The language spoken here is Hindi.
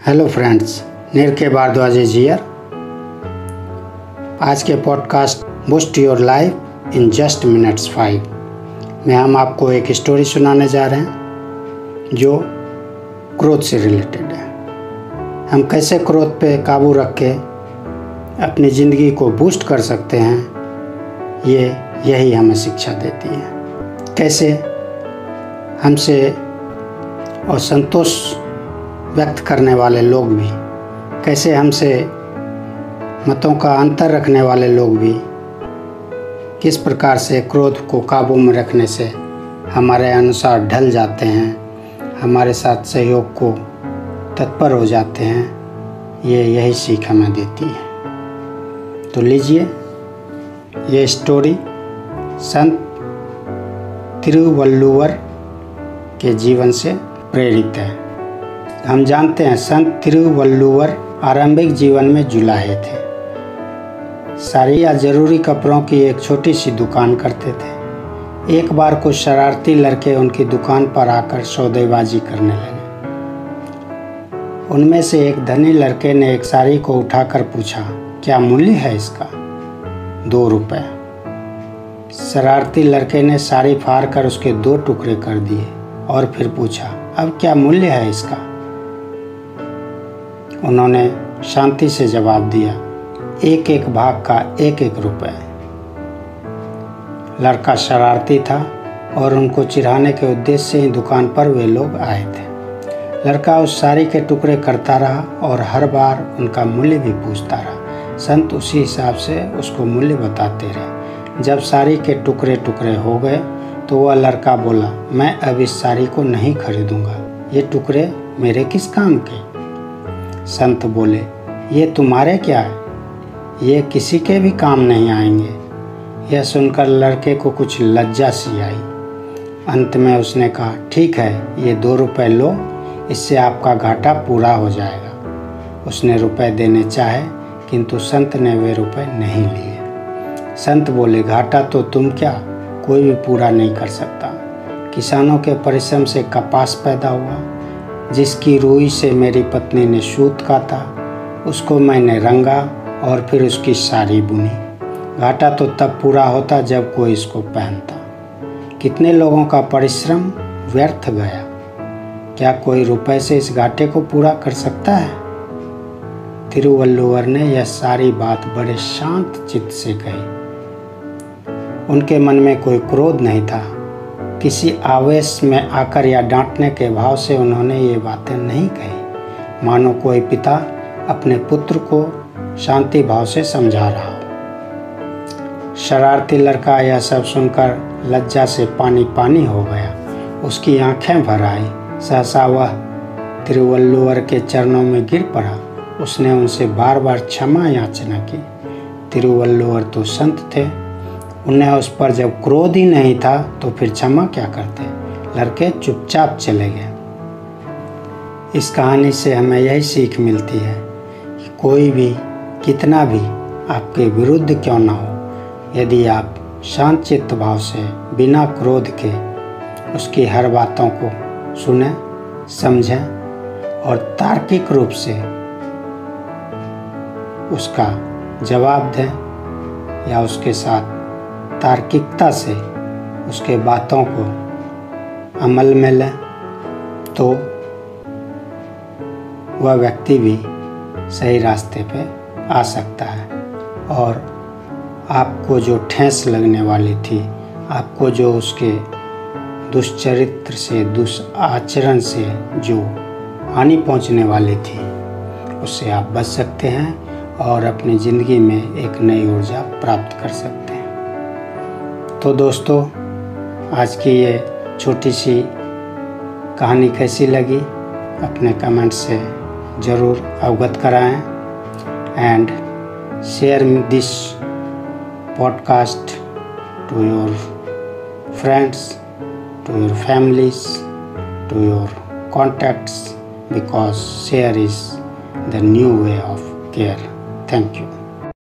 हेलो फ्रेंड्स, नीरके भारद्वाज हियर। आज के podcast boost your life in just minutes 5 में हम आपको एक स्टोरी सुनाने जा रहे हैं जो क्रोध से रिलेटेड है। हम कैसे क्रोध पे काबू रख के अपनी ज़िंदगी को बूस्ट कर सकते हैं, यही हमें शिक्षा देती है। कैसे हमसे असंतोष व्यक्त करने वाले लोग भी, कैसे हमसे मतों का अंतर रखने वाले लोग भी किस प्रकार से क्रोध को काबू में रखने से हमारे अनुसार ढल जाते हैं, हमारे साथ सहयोग को तत्पर हो जाते हैं, यही सीख हमें देती है। तो लीजिए, ये स्टोरी संत तिरुवल्लुवर के जीवन से प्रेरित है। हम जानते हैं संत तिरुवल्लुवर आरंभिक जीवन में जुलाहे थे। साड़ी या ज़रूरी कपड़ों की एक छोटी सी दुकान करते थे। एक बार कुछ शरारती लड़के उनकी दुकान पर आकर सौदेबाजी करने लगे। उनमें से एक धनी लड़के ने एक साड़ी को उठाकर पूछा, क्या मूल्य है इसका? 2 रुपये। शरारती लड़के ने साड़ी फाड़ कर उसके 2 टुकड़े कर दिए और फिर पूछा, अब क्या मूल्य है इसका? उन्होंने शांति से जवाब दिया, एक भाग का 1 रुपये। लड़का शरारती था और उनको चिढ़ाने के उद्देश्य से ही दुकान पर वे लोग आए थे। लड़का उस साड़ी के टुकड़े करता रहा और हर बार उनका मूल्य भी पूछता रहा। संत उसी हिसाब से उसको मूल्य बताते रहे। जब साड़ी के टुकड़े टुकड़े हो गए तो वह लड़का बोला, मैं अब इस साड़ी को नहीं खरीदूंगा, ये टुकड़े मेरे किस काम के? संत बोले, ये तुम्हारे क्या है, ये किसी के भी काम नहीं आएंगे। यह सुनकर लड़के को कुछ लज्जा सी आई। अंत में उसने कहा, ठीक है, ये 2 रुपये लो, इससे आपका घाटा पूरा हो जाएगा। उसने रुपए देने चाहे किंतु संत ने वे रुपए नहीं लिए। संत बोले, घाटा तो तुम क्या, कोई भी पूरा नहीं कर सकता। किसानों के परिश्रम से कपास पैदा हुआ, जिसकी रुई से मेरी पत्नी ने सूत काता, उसको मैंने रंगा और फिर उसकी साड़ी बुनी। घाटा तो तब पूरा होता जब कोई इसको पहनता। कितने लोगों का परिश्रम व्यर्थ गया। क्या कोई रुपए से इस घाटे को पूरा कर सकता है? तिरुवल्लुवर ने यह सारी बात बड़े शांत चित्त से कही। उनके मन में कोई क्रोध नहीं था। किसी आवेश में आकर या डांटने के भाव से उन्होंने ये बातें नहीं कही, मानो कोई पिता अपने पुत्र को शांति भाव से समझा रहा हो। शरारती लड़का यह सब सुनकर लज्जा से पानी पानी हो गया। उसकी आंखें भर आई। सहसा वह तिरुवल्लुवर के चरणों में गिर पड़ा। उसने उनसे बार बार क्षमा याचना की। तिरुवल्लुवर तो संत थे, उन्हें उस पर जब क्रोध ही नहीं था तो फिर क्षमा क्या करते। लड़के चुपचाप चले गए। इस कहानी से हमें यही सीख मिलती है कि कोई भी कितना भी आपके विरुद्ध क्यों ना हो, यदि आप शांत चित्त भाव से बिना क्रोध के उसकी हर बातों को सुनें, समझें और तार्किक रूप से उसका जवाब दें या उसके साथ तार्किकता से उसके बातों को अमल में लें, तो वह व्यक्ति भी सही रास्ते पे आ सकता है। और आपको जो ठेस लगने वाली थी, आपको जो उसके दुष्चरित्र से, दुष्आचरण से जो हानि पहुंचने वाली थी, उससे आप बच सकते हैं और अपनी ज़िंदगी में एक नई ऊर्जा प्राप्त कर सकते हैं। तो दोस्तों, आज की ये छोटी सी कहानी कैसी लगी, अपने कमेंट से ज़रूर अवगत कराएं and share this podcast to your friends, to your families, to your contacts, because share is the new way of care. Thank you.